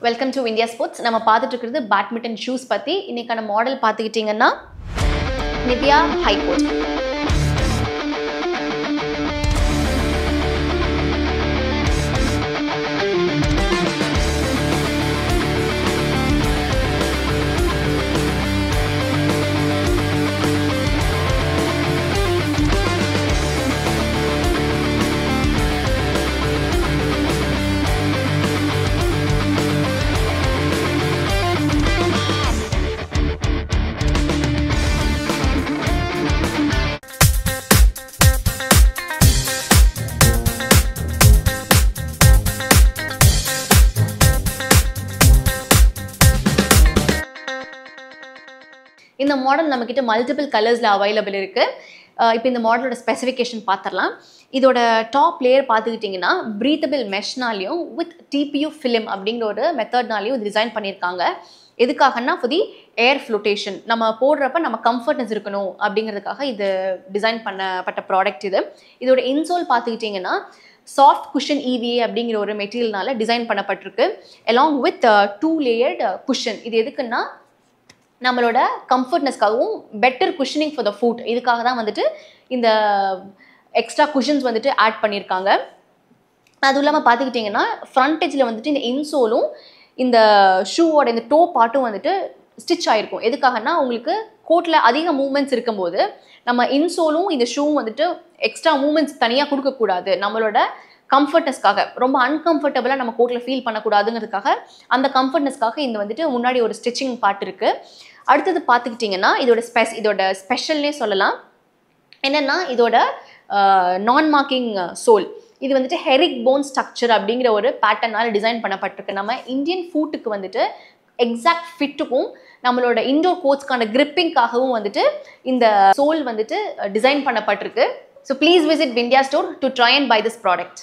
Welcome to India sports. நம்ம பார்த்துட்டு இருக்கிறது பேட்மிண்டன் ஷூஸ் பற்றி. இன்னைக்கான மாடல் பார்த்துக்கிட்டிங்கன்னா நிவ்யா ஹைகோர்ட். இந்த மாடல் நம்மக்கிட்ட மல்டிபிள் கலர்ஸில் அவைலபிள் இருக்குது. இப்போ இந்த மாடலோட ஸ்பெசிஃபிகேஷன் பார்த்துடலாம். இதோட டாப் லேயர் பார்த்துக்கிட்டிங்கன்னா ப்ரீத்தபிள் மெஷ்னாலையும் வித் டிபியூ ஃபிலிம் அப்படிங்கிற ஒரு மெத்தட்னாலையும் இது டிசைன் பண்ணியிருக்காங்க. எதுக்காகனா ஃபார் தி ஏர் ஃப்ளோட்டேஷன், நம்ம போடுறப்ப நம்ம கம்ஃபர்ட்னஸ் இருக்கணும் அப்படிங்கிறதுக்காக இது டிசைன் பண்ணப்பட்ட ப்ராடக்ட் இது. இதோட இன்சோல் பார்த்துக்கிட்டிங்கன்னா சாஃப்ட் குஷன் EVA அப்படிங்கிற ஒரு மெட்டீரியல்னால டிசைன் பண்ணப்பட்டிருக்கு. Along with 2 layered cushion. இது எதுக்குன்னா நம்மளோட கம்ஃபர்ட்னஸ்க்காகவும் better cushioning for the foot, இதுக்காக தான் வந்துட்டு இந்த எக்ஸ்ட்ரா குஷன்ஸ் வந்துட்டு ஆட் பண்ணியிருக்காங்க. அதுவும் இல்லாமல் பார்த்துக்கிட்டிங்கன்னா ஃப்ரண்ட் எஜ்ஜில் வந்துட்டு இந்த இன்சோலும் இந்த ஷூவோட இந்த டோ பார்ட்டும் வந்துட்டு ஸ்டிச் ஆகிருக்கும். எதுக்காகனா உங்களுக்கு கோட்டில் அதிக மூமெண்ட்ஸ் இருக்கும்போது நம்ம இன்சோலும் இந்த ஷூவும் வந்துட்டு எக்ஸ்ட்ரா மூமெண்ட்ஸ் தனியாக கொடுக்கக்கூடாது. நம்மளோட கம்ஃபர்ட்னஸ்க்காக, ரொம்ப அன்கம்ஃபர்டபுளாக நம்ம கோட்டில் ஃபீல் பண்ணக்கூடாதுங்கிறதுக்காக, அந்த கம்ஃபர்ட்னஸ்க்காக இந்த வந்துட்டு முன்னாடி ஒரு ஸ்டிச்சிங் பார்ட் இருக்குது. அடுத்தது பார்த்துக்கிட்டிங்கன்னா இதோட ஸ்பெஷல்னே சொல்லலாம். என்னென்னா இதோட நான் மார்க்கிங் சோல். இது வந்துட்டு ஹெரிக் போன் ஸ்ட்ரக்சர் அப்படிங்கிற ஒரு பேட்டர்னால் டிசைன் பண்ணப்பட்டிருக்கு. நம்ம இந்தியன் ஃபுட்டுக்கு வந்துட்டு எக்ஸாக்ட் ஃபிட்டுக்கும் நம்மளோட இன்டோர் கோர்ட்ஸ்க்கான கிரிப்பிங்காகவும் வந்துட்டு இந்த சோல் வந்துட்டு டிசைன் பண்ணப்பட்டிருக்கு. So please visit Vindhya store to try and buy this product.